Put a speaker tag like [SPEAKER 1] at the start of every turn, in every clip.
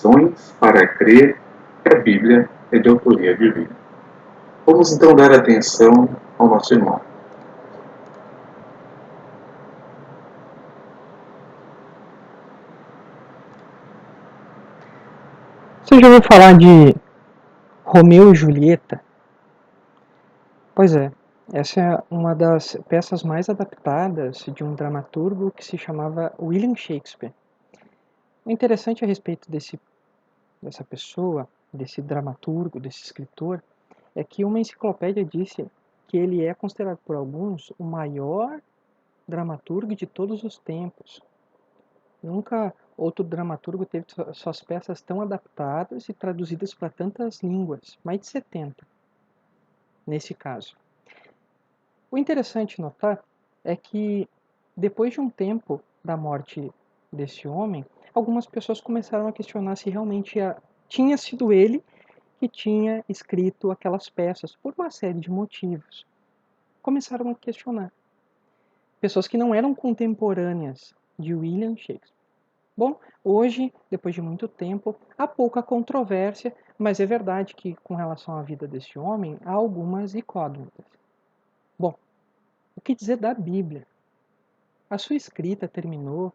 [SPEAKER 1] razões para crer que a Bíblia é de autoria divina. Vamos então dar atenção ao nosso irmão.
[SPEAKER 2] Você já ouviu falar de Romeu e Julieta? Pois é, essa é uma das peças mais adaptadas de um dramaturgo que se chamava William Shakespeare. O interessante a respeito dessa pessoa, desse dramaturgo, desse escritor, é que uma enciclopédia disse que ele é considerado por alguns o maior dramaturgo de todos os tempos. Nunca outro dramaturgo teve suas peças tão adaptadas e traduzidas para tantas línguas, mais de 70 nesse caso. O interessante notar é que depois de um tempo da morte desse homem, algumas pessoas começaram a questionar se realmente tinha sido ele que tinha escrito aquelas peças, por uma série de motivos. Começaram a questionar. Pessoas que não eram contemporâneas de William Shakespeare. Bom, hoje, depois de muito tempo, há pouca controvérsia, mas é verdade que, com relação à vida desse homem, há algumas incógnitas. Bom, o que dizer da Bíblia? A sua escrita terminou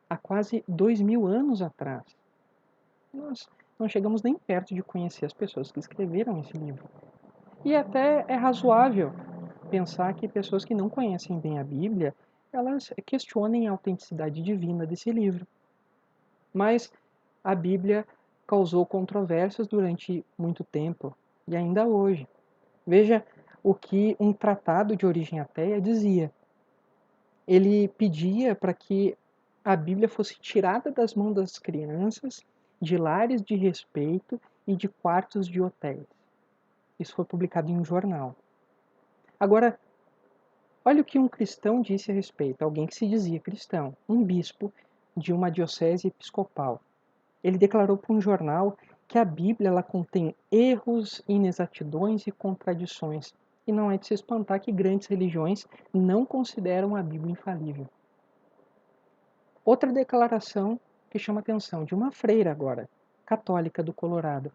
[SPEAKER 2] há quase 2000 anos atrás. Nós não chegamos nem perto de conhecer as pessoas que escreveram esse livro. E até é razoável pensar que pessoas que não conhecem bem a Bíblia, elas questionem a autenticidade divina desse livro. Mas a Bíblia causou controvérsias durante muito tempo e ainda hoje. Veja o que um tratado de origem ateia dizia. Ele pedia para que a Bíblia fosse tirada das mãos das crianças, de lares de respeito e de quartos de hotéis. Isso foi publicado em um jornal. Agora, olha o que um cristão disse a respeito, alguém que se dizia cristão, um bispo de uma diocese episcopal. Ele declarou para um jornal que a Bíblia ela contém erros, inexatidões e contradições. E não é de se espantar que grandes religiões não consideram a Bíblia infalível. Outra declaração que chama atenção, de uma freira agora, católica do Colorado.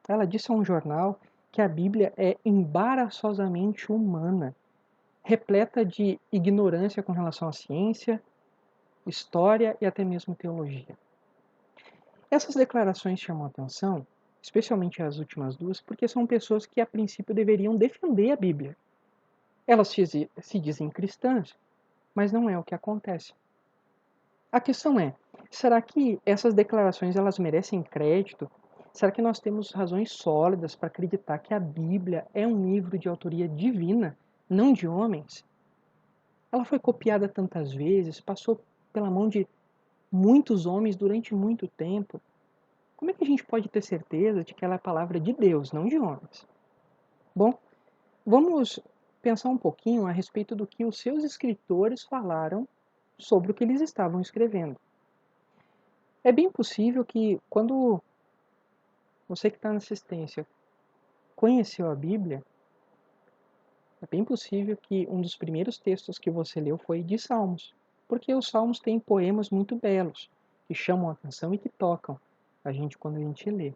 [SPEAKER 2] Ela disse a um jornal que a Bíblia é embaraçosamente humana, repleta de ignorância com relação à ciência, história e até mesmo teologia. Essas declarações chamam atenção, especialmente as últimas duas, porque são pessoas que a princípio deveriam defender a Bíblia. Elas se dizem cristãs, mas não é o que acontece. A questão é, será que essas declarações elas merecem crédito? Será que nós temos razões sólidas para acreditar que a Bíblia é um livro de autoria divina, não de homens? Ela foi copiada tantas vezes, passou pela mão de muitos homens durante muito tempo. Como é que a gente pode ter certeza de que ela é a palavra de Deus, não de homens? Bom, vamos pensar um pouquinho a respeito do que os seus escritores falaram sobre o que eles estavam escrevendo. É bem possível que, quando você que está na assistência conheceu a Bíblia, é bem possível que um dos primeiros textos que você leu foi de Salmos, porque os Salmos têm poemas muito belos, que chamam a atenção e que tocam a gente quando a gente lê.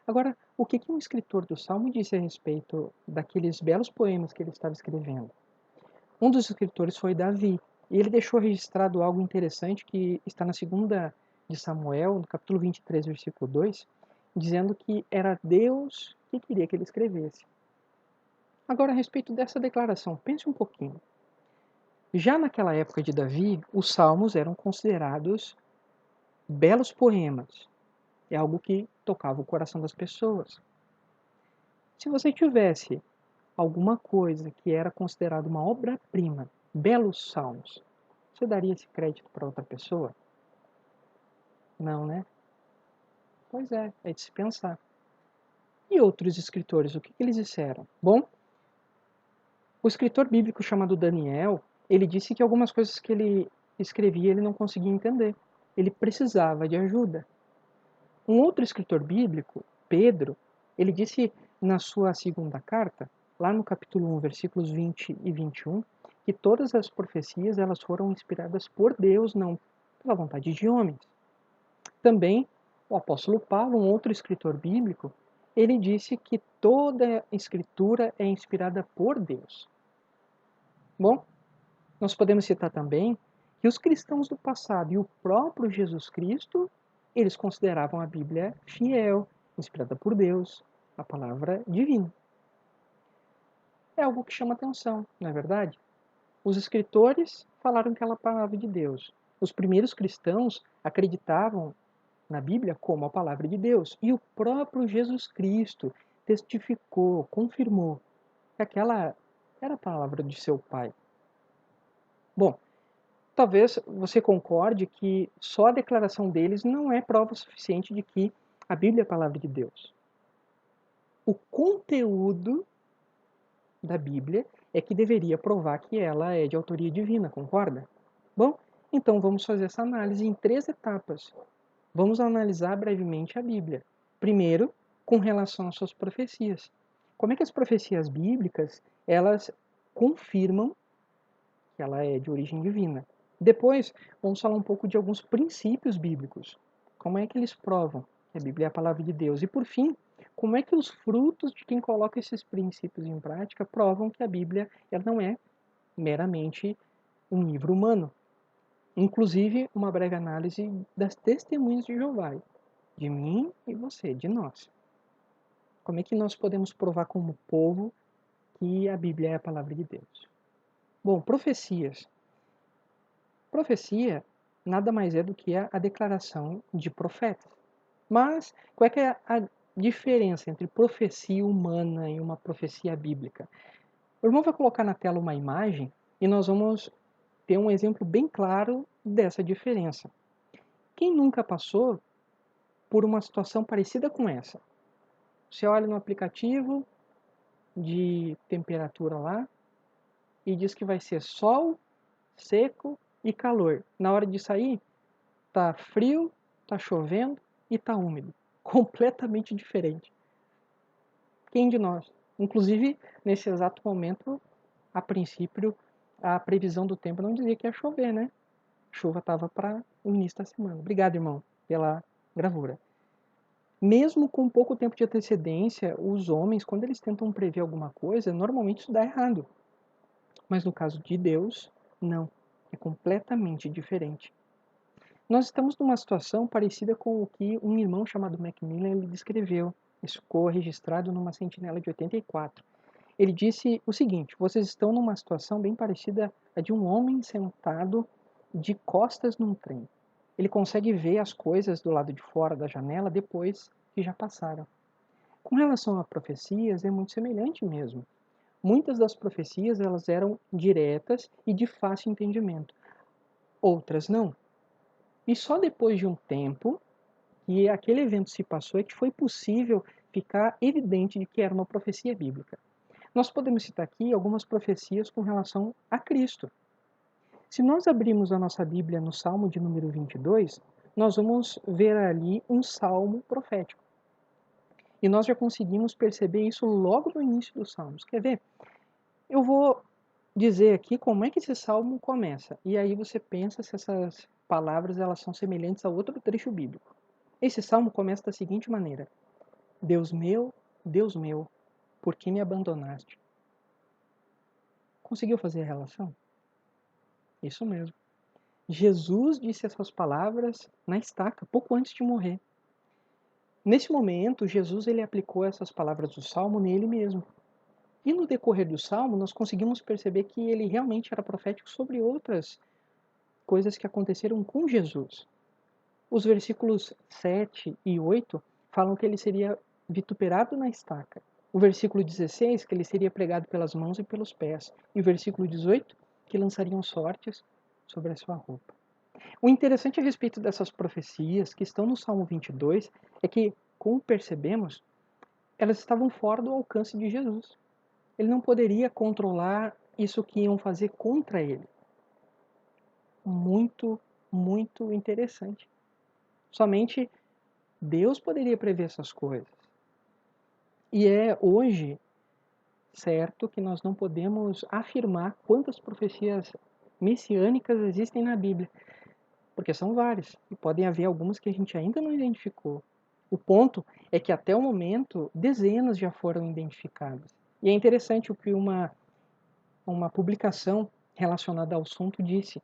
[SPEAKER 2] Agora, o que um escritor do Salmo disse a respeito daqueles belos poemas que ele estava escrevendo? Um dos escritores foi Davi, e ele deixou registrado algo interessante que está na segunda de Samuel, no capítulo 23, versículo 2, dizendo que era Deus que queria que ele escrevesse. Agora, a respeito dessa declaração, pense um pouquinho. Já naquela época de Davi, os salmos eram considerados belos poemas. É algo que tocava o coração das pessoas. Se você tivesse alguma coisa que era considerada uma obra-prima, belos salmos, você daria esse crédito para outra pessoa? Não, né? Pois é de se pensar. E outros escritores, o que eles disseram? Bom, o escritor bíblico chamado Daniel, ele disse que algumas coisas que ele escrevia ele não conseguia entender. Ele precisava de ajuda. Um outro escritor bíblico, Pedro, ele disse na sua segunda carta, lá no capítulo 1, versículos 20 e 21, que todas as profecias elas foram inspiradas por Deus, não pela vontade de homens. Também O apóstolo Paulo, um outro escritor bíblico, ele disse que toda escritura é inspirada por Deus. Bom, nós podemos citar também que os cristãos do passado e o próprio Jesus Cristo, eles consideravam a Bíblia fiel, inspirada por Deus, a palavra divina. É algo que chama atenção, não é verdade? Os escritores falaram que ela é a palavra de Deus. Os primeiros cristãos acreditavam na Bíblia como a palavra de Deus. E o próprio Jesus Cristo testificou, confirmou que aquela era a palavra de seu Pai. Bom, talvez você concorde que só a declaração deles não é prova suficiente de que a Bíblia é a palavra de Deus. O conteúdo da Bíblia é que deveria provar que ela é de autoria divina, concorda? Bom, então vamos fazer essa análise em 3 etapas. Vamos analisar brevemente a Bíblia. Primeiro, com relação às suas profecias. Como é que as profecias bíblicas, elas confirmam que ela é de origem divina? Depois, vamos falar um pouco de alguns princípios bíblicos. Como é que eles provam que a Bíblia é a palavra de Deus? E por fim, como é que os frutos de quem coloca esses princípios em prática provam que a Bíblia ela não é meramente um livro humano? Inclusive, uma breve análise das testemunhas de Jeová, de mim e você, de nós. Como é que nós podemos provar como povo que a Bíblia é a palavra de Deus? Bom, profecias. Profecia nada mais é do que a declaração de profetas. Mas qual é que é a diferença entre profecia humana e uma profecia bíblica? O irmão vai colocar na tela uma imagem e nós vamos ter um exemplo bem claro dessa diferença. Quem nunca passou por uma situação parecida com essa? Você olha no aplicativo de temperatura lá e diz que vai ser sol, seco e calor. Na hora de sair, tá frio, tá chovendo e tá úmido. Completamente diferente. Quem de nós? Inclusive, nesse exato momento, a princípio, a previsão do tempo não dizia que ia chover, né? A chuva estava para o início da semana. Obrigado, irmão, pela gravura. Mesmo com pouco tempo de antecedência, os homens, quando eles tentam prever alguma coisa, normalmente isso dá errado. Mas no caso de Deus, não. É completamente diferente. Nós estamos numa situação parecida com o que um irmão chamado Macmillan ele descreveu. Isso ficou registrado numa sentinela de 84. Ele disse o seguinte: vocês estão numa situação bem parecida à de um homem sentado de costas num trem. Ele consegue ver as coisas do lado de fora da janela depois que já passaram. Com relação a profecias, é muito semelhante mesmo. Muitas das profecias elas eram diretas e de fácil entendimento. Outras não. E só depois de um tempo que aquele evento se passou é que foi possível ficar evidente de que era uma profecia bíblica. Nós podemos citar aqui algumas profecias com relação a Cristo. Se nós abrirmos a nossa Bíblia no Salmo de número 22, nós vamos ver ali um salmo profético. E nós já conseguimos perceber isso logo no início dos salmos. Quer ver? Eu vou dizer aqui como é que esse salmo começa. E aí você pensa se essas palavras elas são semelhantes a outro trecho bíblico. Esse salmo começa da seguinte maneira: Deus meu, por que me abandonaste? Conseguiu fazer a relação? Isso mesmo. Jesus disse essas palavras na estaca, pouco antes de morrer. Nesse momento, Jesus ele aplicou essas palavras do Salmo nele mesmo. E no decorrer do Salmo, nós conseguimos perceber que ele realmente era profético sobre outras coisas que aconteceram com Jesus. Os versículos 7 e 8 falam que ele seria vituperado na estaca. O versículo 16, que ele seria pregado pelas mãos e pelos pés. E o versículo 18, que lançariam sortes sobre a sua roupa. O interessante a respeito dessas profecias que estão no Salmo 22 é que, como percebemos, elas estavam fora do alcance de Jesus. Ele não poderia controlar isso que iam fazer contra ele. Muito, muito interessante. Somente Deus poderia prever essas coisas. E é hoje certo que nós não podemos afirmar quantas profecias messiânicas existem na Bíblia. porque são várias, e podem haver algumas que a gente ainda não identificou. O ponto é que até o momento, dezenas já foram identificadas. E é interessante o que uma publicação relacionada ao assunto disse: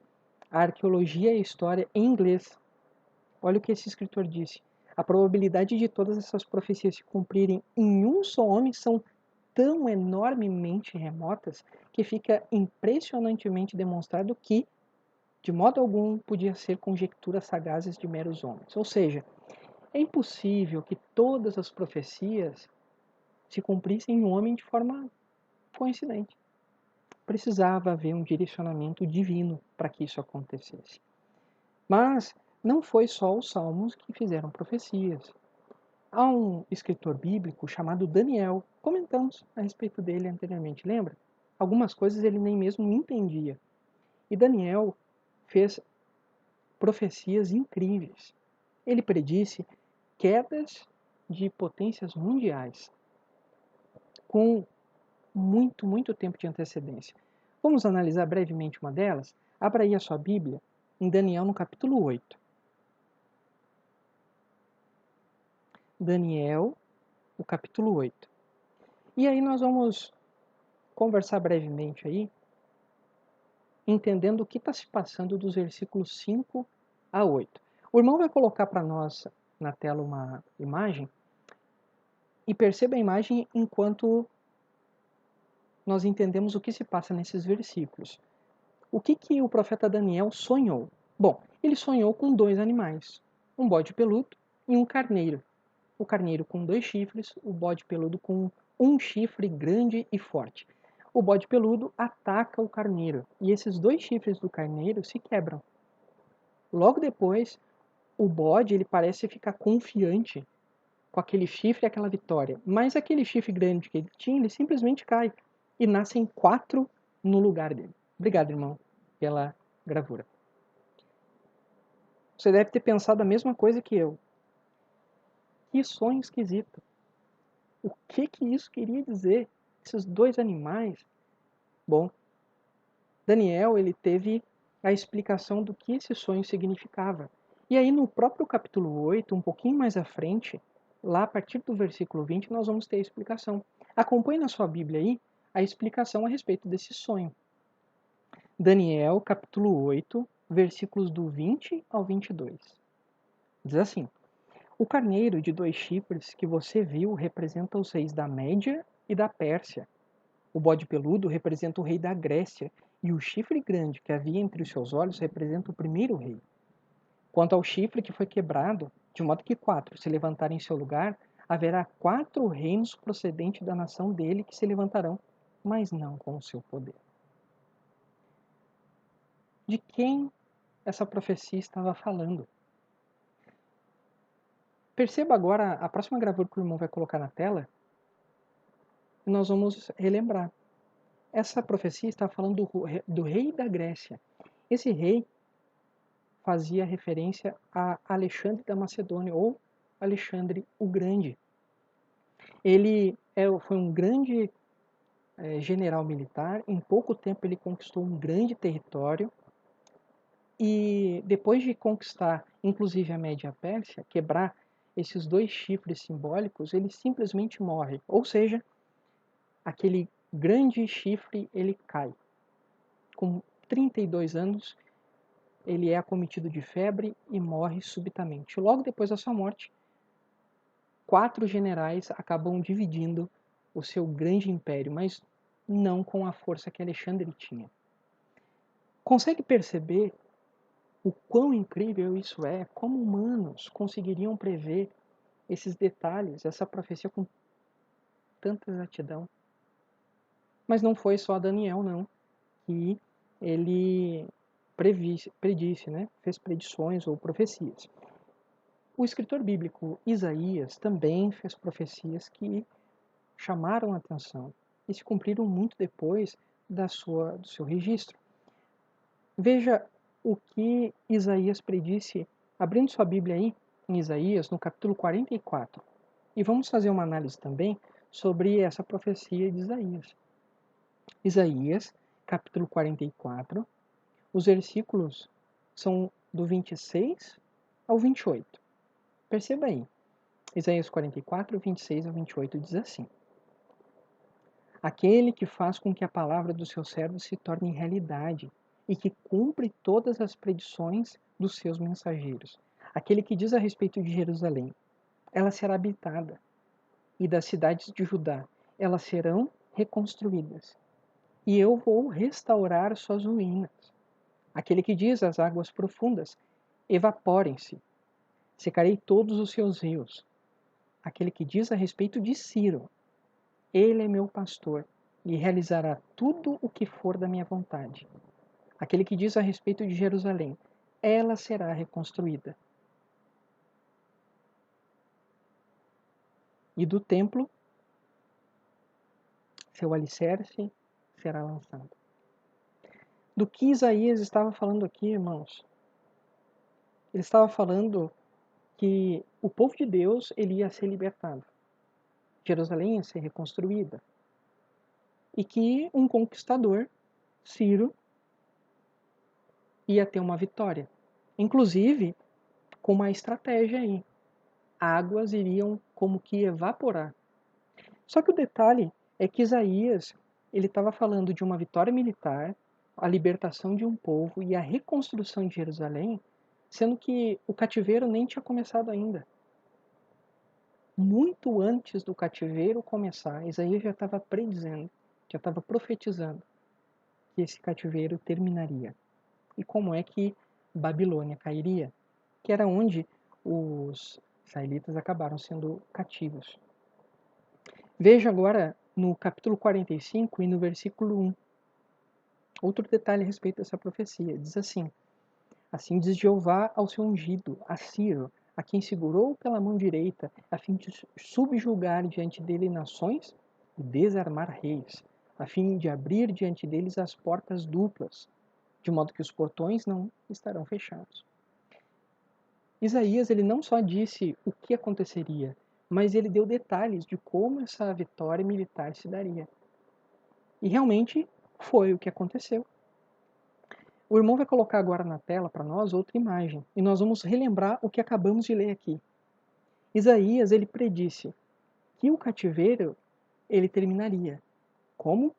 [SPEAKER 2] a arqueologia e a história em inglês. Olha o que esse escritor disse: a probabilidade de todas essas profecias se cumprirem em um só homem são tão enormemente remotas que fica impressionantemente demonstrado que, de modo algum, podia ser conjecturas sagazes de meros homens. Ou seja, é impossível que todas as profecias se cumprissem em um homem de forma coincidente. Precisava haver um direcionamento divino para que isso acontecesse. Mas não foi só os salmos que fizeram profecias. Há um escritor bíblico chamado Daniel. Comentamos a respeito dele anteriormente, lembra? Algumas coisas ele nem mesmo entendia. E Daniel fez profecias incríveis. Ele predisse quedas de potências mundiais com muito tempo de antecedência. Vamos analisar brevemente uma delas? Abra aí a sua Bíblia em Daniel no capítulo 8. Daniel, o capítulo 8. E aí nós vamos conversar brevemente aí, entendendo o que está se passando dos versículos 5 a 8. O irmão vai colocar para nós na tela uma imagem, e perceba a imagem enquanto nós entendemos o que se passa nesses versículos. O que o profeta Daniel sonhou? Bom, ele sonhou com dois animais, um bode peludo e um carneiro. O carneiro com 2 chifres, o bode peludo com um chifre grande e forte. O bode peludo ataca o carneiro e esses 2 chifres do carneiro se quebram. Logo depois, o bode ele parece ficar confiante com aquele chifre e aquela vitória, mas aquele chifre grande que ele tinha, ele simplesmente cai e nascem 4 no lugar dele. Obrigado, irmão, pela gravura. Você deve ter pensado a mesma coisa que eu. Que sonho esquisito. O que isso queria dizer? Esses 2 animais? Bom, Daniel ele teve a explicação do que esse sonho significava. E aí no próprio capítulo 8, um pouquinho mais à frente, lá a partir do versículo 20, nós vamos ter a explicação. Acompanhe na sua Bíblia aí a explicação a respeito desse sonho. Daniel, capítulo 8, versículos do 20 ao 22. Diz assim: o carneiro de 2 chifres que você viu representa os reis da Média e da Pérsia. O bode peludo representa o rei da Grécia, e o chifre grande que havia entre os seus olhos representa o primeiro rei. Quanto ao chifre que foi quebrado, de modo que 4 se levantarem em seu lugar, haverá 4 reinos procedentes da nação dele que se levantarão, mas não com o seu poder. De quem essa profecia estava falando? Perceba agora a próxima gravura que o irmão vai colocar na tela, e nós vamos relembrar. Essa profecia está falando do rei da Grécia. Esse rei fazia referência a Alexandre da Macedônia, ou Alexandre o Grande. Ele foi um grande general militar, em pouco tempo ele conquistou um grande território, e depois de conquistar, inclusive a Média Pérsia, quebrar esses 2 chifres simbólicos, ele simplesmente morre. Ou seja, aquele grande chifre ele cai. Com 32 anos, ele é acometido de febre e morre subitamente. Logo depois da sua morte, 4 generais acabam dividindo o seu grande império, mas não com a força que Alexandre tinha. Consegue perceber o quão incrível isso é? Como humanos conseguiriam prever esses detalhes, essa profecia com tanta exatidão? Mas não foi só Daniel, não, que ele predisse, né? Fez predições ou profecias. O escritor bíblico Isaías também fez profecias que chamaram a atenção e se cumpriram muito depois do seu registro. Veja o que Isaías predisse, abrindo sua Bíblia aí, em Isaías, no capítulo 44. E vamos fazer uma análise também sobre essa profecia de Isaías. Isaías, capítulo 44, os versículos são do 26 ao 28. Perceba aí. Isaías 44, 26 ao 28 diz assim: Aquele que faz com que a palavra do seu servo se torne realidade e que cumpre todas as predições dos seus mensageiros. Aquele que diz a respeito de Jerusalém: ela será habitada, e das cidades de Judá, elas serão reconstruídas. E eu vou restaurar suas ruínas. Aquele que diz às águas profundas: evaporem-se, secarei todos os seus rios. Aquele que diz a respeito de Ciro: ele é meu pastor e realizará tudo o que for da minha vontade. Aquele que diz a respeito de Jerusalém: ela será reconstruída. E do templo, seu alicerce será lançado. Do que Isaías estava falando aqui, irmãos? Ele estava falando que o povo de Deus ele ia ser libertado. Jerusalém ia ser reconstruída. E que um conquistador, Ciro, ia ter uma vitória. Inclusive, com uma estratégia aí. Águas iriam como que evaporar. Só que o detalhe é que Isaías ele estava falando de uma vitória militar, a libertação de um povo e a reconstrução de Jerusalém, sendo que o cativeiro nem tinha começado ainda. Muito antes do cativeiro começar, Isaías já estava predizendo, já estava profetizando que esse cativeiro terminaria. E como é que Babilônia cairia? Que era onde os israelitas acabaram sendo cativos. Veja agora no capítulo 45 e no versículo 1. Outro detalhe a respeito dessa profecia. Diz assim: Assim diz Jeová ao seu ungido, a Ciro, a quem segurou pela mão direita, a fim de subjugar diante dele nações e desarmar reis, a fim de abrir diante deles as portas duplas, de modo que os portões não estarão fechados. Isaías ele não só disse o que aconteceria, mas ele deu detalhes de como essa vitória militar se daria. E realmente foi o que aconteceu. O irmão vai colocar agora na tela para nós outra imagem, e nós vamos relembrar o que acabamos de ler aqui. Isaías ele predisse que o cativeiro ele terminaria. Como?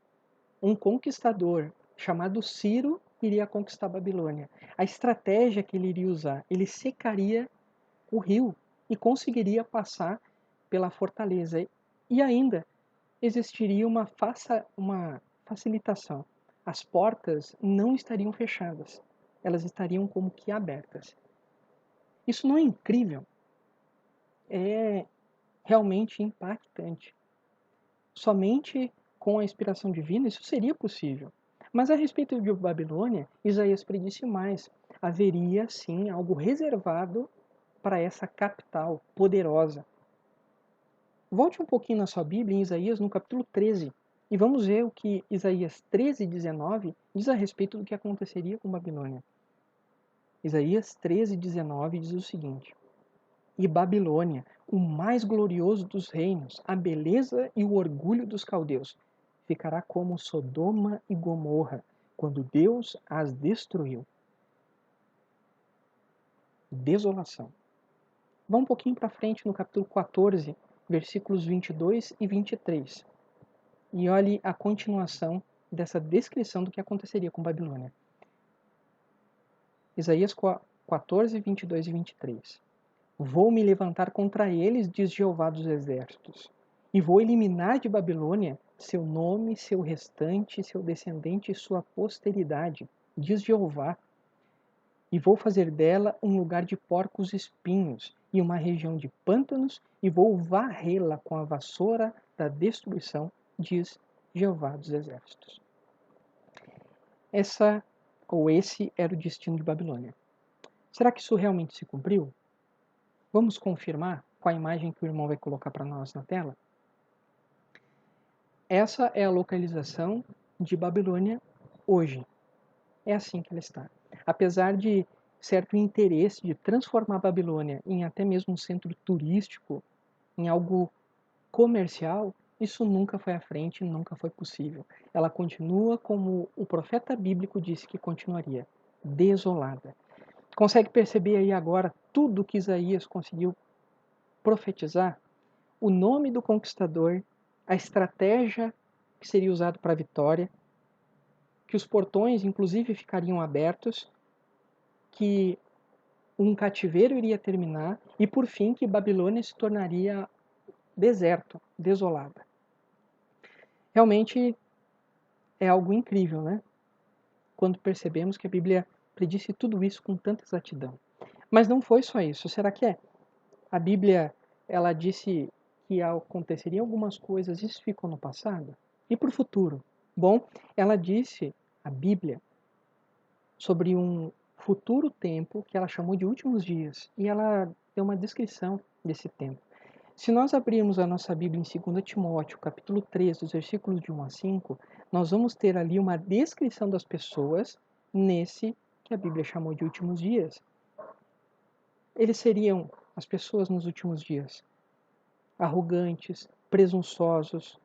[SPEAKER 2] Um conquistador chamado Ciro iria conquistar a Babilônia. A estratégia que ele iria usar, ele secaria o rio e conseguiria passar pela fortaleza. E ainda existiria uma facilitação. As portas não estariam fechadas, elas estariam como que abertas. Isso não é incrível? É realmente impactante. Somente com a inspiração divina isso seria possível. Mas a respeito de Babilônia, Isaías predisse mais. Haveria sim algo reservado para essa capital poderosa. Volte um pouquinho na sua Bíblia, em Isaías, no capítulo 13, e vamos ver o que Isaías 13, 19 diz a respeito do que aconteceria com Babilônia. Isaías 13, 19 diz o seguinte: E Babilônia, o mais glorioso dos reinos, a beleza e o orgulho dos caldeus, ficará como Sodoma e Gomorra, quando Deus as destruiu. Desolação. Vá um pouquinho para frente no capítulo 14, versículos 22 e 23. E olhe a continuação dessa descrição do que aconteceria com Babilônia. Isaías 14, 22 e 23. Vou me levantar contra eles, diz Jeová dos exércitos, e vou eliminar de Babilônia seu nome, seu restante, seu descendente e sua posteridade, diz Jeová. E vou fazer dela um lugar de porcos espinhos e uma região de pântanos, e vou varrê-la com a vassoura da destruição, diz Jeová dos exércitos. Esse era o destino de Babilônia. Será que isso realmente se cumpriu? Vamos confirmar com a imagem que o irmão vai colocar para nós na tela? Essa é a localização de Babilônia hoje. É assim que ela está. Apesar de certo interesse de transformar a Babilônia em até mesmo um centro turístico, em algo comercial, isso nunca foi à frente, nunca foi possível. Ela continua como o profeta bíblico disse que continuaria, desolada. Consegue perceber aí agora tudo que Isaías conseguiu profetizar? O nome do conquistador, a estratégia que seria usada para a vitória, que os portões inclusive ficariam abertos, que um cativeiro iria terminar e por fim que Babilônia se tornaria deserto, desolada. Realmente é algo incrível, né? Quando percebemos que a Bíblia predisse tudo isso com tanta exatidão. Mas não foi só isso. Será que é? A Bíblia, ela disse que aconteceriam algumas coisas, isso ficou no passado? E para o futuro? Bom, ela disse, a Bíblia, sobre um futuro tempo que ela chamou de últimos dias. E ela deu uma descrição desse tempo. Se nós abrirmos a nossa Bíblia em 2 Timóteo, capítulo 3, dos versículos de 1 a 5, nós vamos ter ali uma descrição das pessoas nesse que a Bíblia chamou de últimos dias. Eles seriam as pessoas nos últimos dias arrogantes, presunçosos,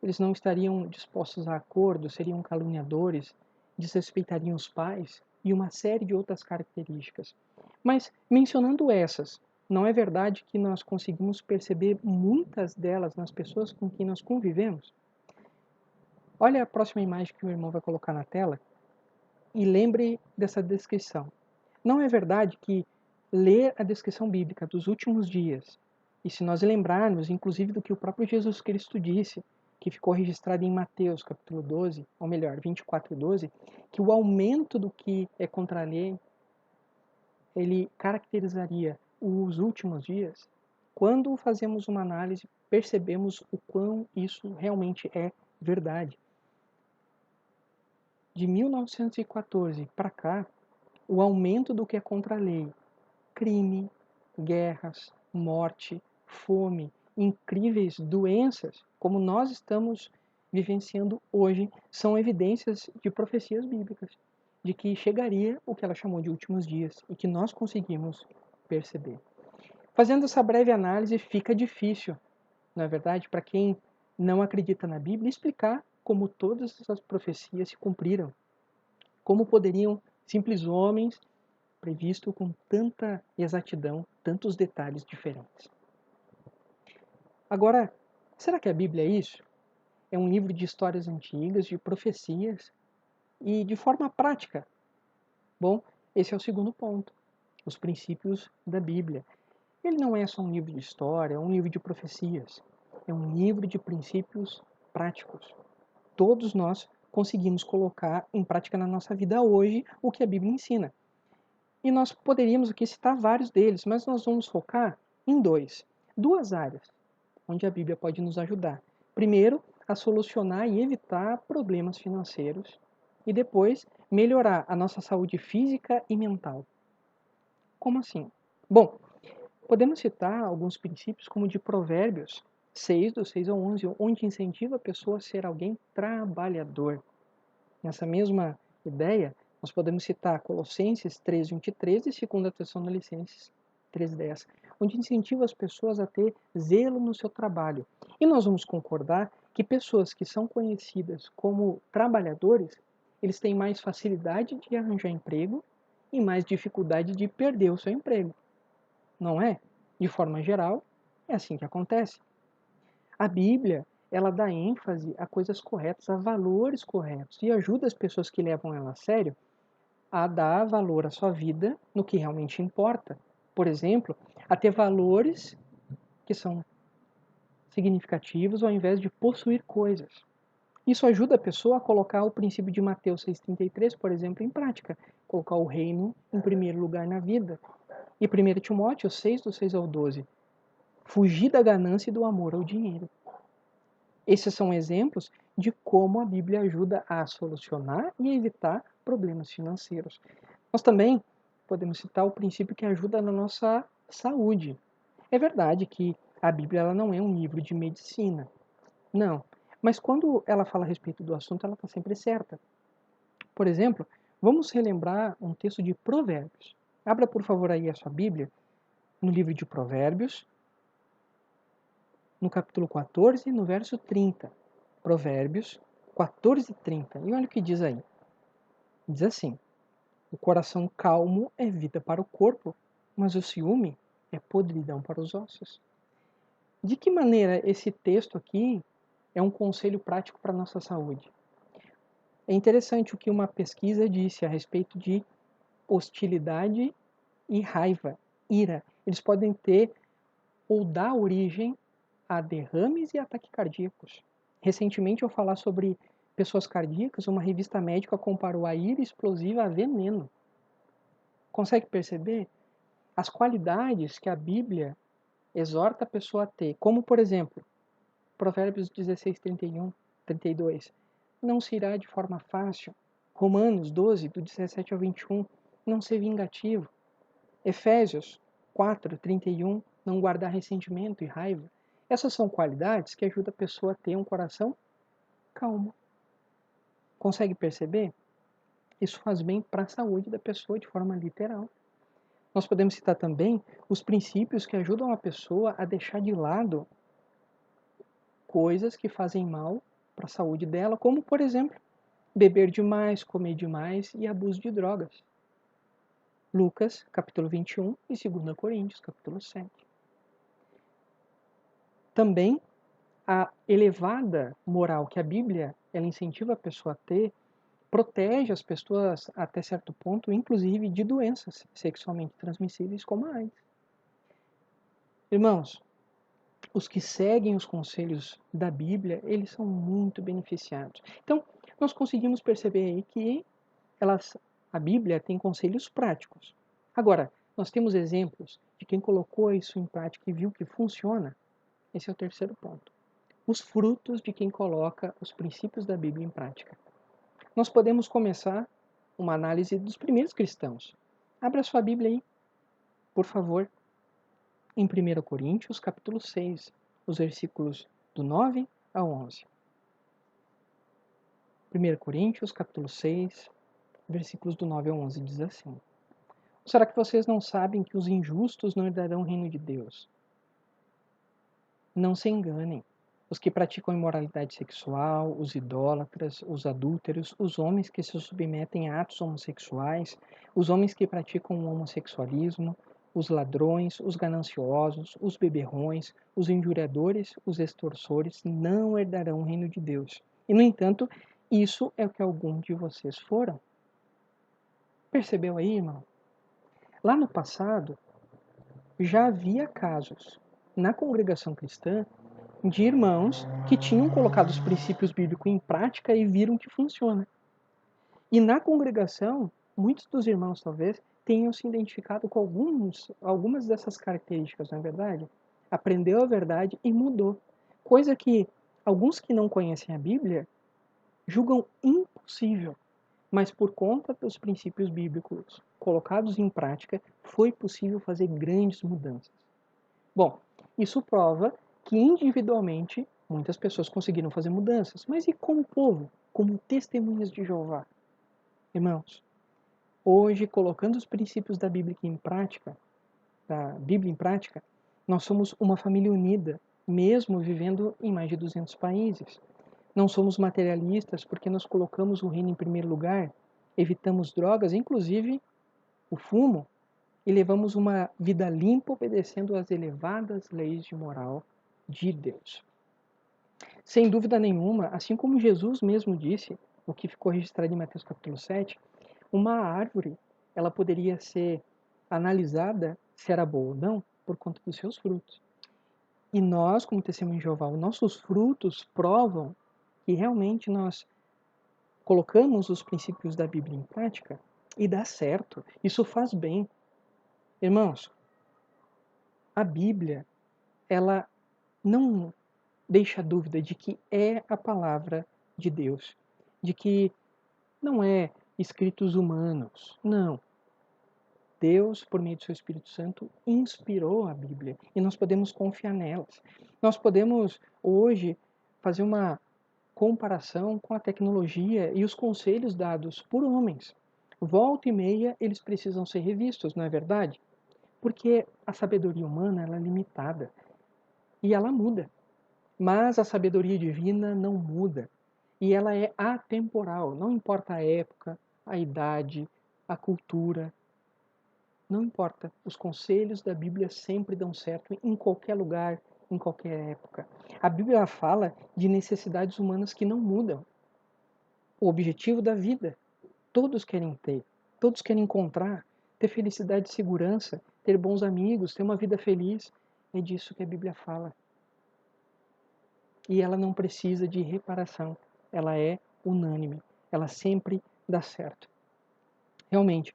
[SPEAKER 2] eles não estariam dispostos a acordo, seriam caluniadores, desrespeitariam os pais e uma série de outras características. Mas, mencionando essas, não é verdade que nós conseguimos perceber muitas delas nas pessoas com quem nós convivemos? Olha a próxima imagem que o irmão vai colocar na tela e lembre dessa descrição. Não é verdade que ler a descrição bíblica dos últimos dias, e se nós lembrarmos, inclusive, do que o próprio Jesus Cristo disse, que ficou registrado em Mateus, capítulo 12, ou melhor, 24:12, que o aumento do que é contra a lei, ele caracterizaria os últimos dias. Quando fazemos uma análise, percebemos o quão isso realmente é verdade. De 1914 para cá, o aumento do que é contra a lei, crime, guerras, morte, fome, incríveis doenças, como nós estamos vivenciando hoje, são evidências de profecias bíblicas, de que chegaria o que ela chamou de últimos dias e que nós conseguimos perceber. Fazendo essa breve análise, fica difícil, não é verdade, para quem não acredita na Bíblia, explicar como todas essas profecias se cumpriram. Como poderiam simples homens previsto com tanta exatidão, tantos detalhes diferentes. Agora, será que a Bíblia é isso? É um livro de histórias antigas, de profecias e de forma prática? Bom, esse é o segundo ponto, os princípios da Bíblia. Ele não é só um livro de história, é um livro de profecias. É um livro de princípios práticos. Todos nós conseguimos colocar em prática na nossa vida hoje o que a Bíblia ensina. E nós poderíamos aqui citar vários deles, mas nós vamos focar em duas áreas onde a Bíblia pode nos ajudar. Primeiro, a solucionar e evitar problemas financeiros e depois melhorar a nossa saúde física e mental. Como assim? Bom, podemos citar alguns princípios como o de Provérbios 6, do 6 ao 11, onde incentiva a pessoa a ser alguém trabalhador. Nessa mesma ideia, nós podemos citar Colossenses 3:23 e 2 Tessalonicenses 3:10, onde incentiva as pessoas a ter zelo no seu trabalho. E nós vamos concordar que pessoas que são conhecidas como trabalhadores, eles têm mais facilidade de arranjar emprego e mais dificuldade de perder o seu emprego. Não é? De forma geral, é assim que acontece. A Bíblia, ela dá ênfase a coisas corretas, a valores corretos e ajuda as pessoas que levam ela a sério a dar valor à sua vida no que realmente importa. Por exemplo, a ter valores que são significativos ao invés de possuir coisas. Isso ajuda a pessoa a colocar o princípio de Mateus 6,33, por exemplo, em prática. Colocar o reino em primeiro lugar na vida. E 1 Timóteo 6, do 6 ao 12. Fugir da ganância e do amor ao dinheiro. Esses são exemplos de como a Bíblia ajuda a solucionar e evitar problemas financeiros. Nós também podemos citar o princípio que ajuda na nossa saúde. É verdade que a Bíblia ela não é um livro de medicina. Não. Mas quando ela fala a respeito do assunto, ela está sempre certa. Por exemplo, vamos relembrar um texto de Provérbios. Abra, por favor, aí a sua Bíblia no livro de Provérbios, no capítulo 14, no verso 30. Provérbios 14:30. E olha o que diz aí. Diz assim: O coração calmo é vida para o corpo, mas o ciúme é podridão para os ossos. De que maneira esse texto aqui é um conselho prático para a nossa saúde? É interessante o que uma pesquisa disse a respeito de hostilidade e raiva, ira. Eles podem ter ou dar origem a derrames e ataques cardíacos. Recentemente, ao falar sobre pessoas cardíacas, uma revista médica comparou a ira explosiva a veneno. Consegue perceber as qualidades que a Bíblia exorta a pessoa a ter? Como, por exemplo, Provérbios 16, 31, 32. Não se irá de forma fácil. Romanos 12, do 17 ao 21. Não ser vingativo. Efésios 4, 31. Não guardar ressentimento e raiva. Essas são qualidades que ajudam a pessoa a ter um coração calmo. Consegue perceber? Isso faz bem para a saúde da pessoa de forma literal. Nós podemos citar também os princípios que ajudam a pessoa a deixar de lado coisas que fazem mal para a saúde dela, como, por exemplo, beber demais, comer demais e abuso de drogas. Lucas, capítulo 21 e 2 Coríntios, capítulo 7. Também a elevada moral que a Bíblia ela incentiva a pessoa a ter protege as pessoas até certo ponto, inclusive de doenças sexualmente transmissíveis como a AIDS. Irmãos, os que seguem os conselhos da Bíblia, eles são muito beneficiados. Então, nós conseguimos perceber aí que a Bíblia tem conselhos práticos. Agora, nós temos exemplos de quem colocou isso em prática e viu que funciona. Esse é o terceiro ponto. Os frutos de quem coloca os princípios da Bíblia em prática. Nós podemos começar uma análise dos primeiros cristãos. Abra sua Bíblia aí, por favor, em 1 Coríntios, capítulo 6, os versículos do 9 ao 11. 1 Coríntios, capítulo 6, versículos do 9 ao 11, diz assim: Será que vocês não sabem que os injustos não herdarão o reino de Deus? Não se enganem. Os que praticam imoralidade sexual, os idólatras, os adúlteros, os homens que se submetem a atos homossexuais, os homens que praticam o homossexualismo, os ladrões, os gananciosos, os beberrões, os injuriadores, os extorsores não herdarão o reino de Deus. E, no entanto, isso é o que alguns de vocês foram. Percebeu aí, irmão? Lá no passado, já havia casos na congregação cristã de irmãos que tinham colocado os princípios bíblicos em prática e viram que funciona. E na congregação, muitos dos irmãos talvez tenham se identificado com algumas dessas características, não é verdade? Aprendeu a verdade e mudou. Coisa que alguns que não conhecem a Bíblia julgam impossível. Mas por conta dos princípios bíblicos colocados em prática, foi possível fazer grandes mudanças. Bom, isso prova que individualmente muitas pessoas conseguiram fazer mudanças, mas e como povo, como testemunhas de Jeová? Irmãos, hoje, colocando os princípios da Bíblia em prática, nós somos uma família unida, mesmo vivendo em mais de 200 países. Não somos materialistas porque nós colocamos o reino em primeiro lugar, evitamos drogas, inclusive o fumo, e levamos uma vida limpa obedecendo às elevadas leis de moral de Deus. Sem dúvida nenhuma, assim como Jesus mesmo disse, o que ficou registrado em Mateus capítulo 7, uma árvore ela poderia ser analisada se era boa ou não por conta dos seus frutos. E nós, como testemunho de Jeová, os nossos frutos provam que realmente nós colocamos os princípios da Bíblia em prática e dá certo. Isso faz bem. Irmãos, a Bíblia, ela não deixa dúvida de que é a palavra de Deus, de que não é escritos humanos, não. Deus, por meio do seu Espírito Santo, inspirou a Bíblia e nós podemos confiar nelas. Nós podemos hoje fazer uma comparação com a tecnologia e os conselhos dados por homens. Volta e meia eles precisam ser revistos, não é verdade? Porque a sabedoria humana ela é limitada e ela muda. Mas a sabedoria divina não muda. E ela é atemporal, não importa a época, a idade, a cultura. Não importa, os conselhos da Bíblia sempre dão certo em qualquer lugar, em qualquer época. A Bíblia fala de necessidades humanas que não mudam. O objetivo da vida, todos querem ter, todos querem encontrar, ter felicidade e segurança, ter bons amigos, ter uma vida feliz. É disso que a Bíblia fala. E ela não precisa de reparação, ela é unânime, ela sempre dá certo. Realmente,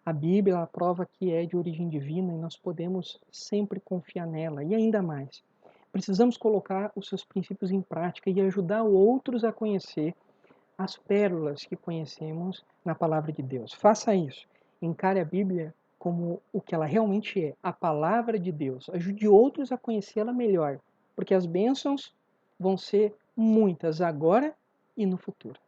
[SPEAKER 2] a Bíblia ela prova que é de origem divina e nós podemos sempre confiar nela. E ainda mais, precisamos colocar os seus princípios em prática e ajudar outros a conhecer as pérolas que conhecemos na palavra de Deus. Faça isso. Encare a Bíblia como o que ela realmente é, a palavra de Deus. Ajude outros a conhecê-la melhor, porque as bênçãos vão ser muitas agora e no futuro.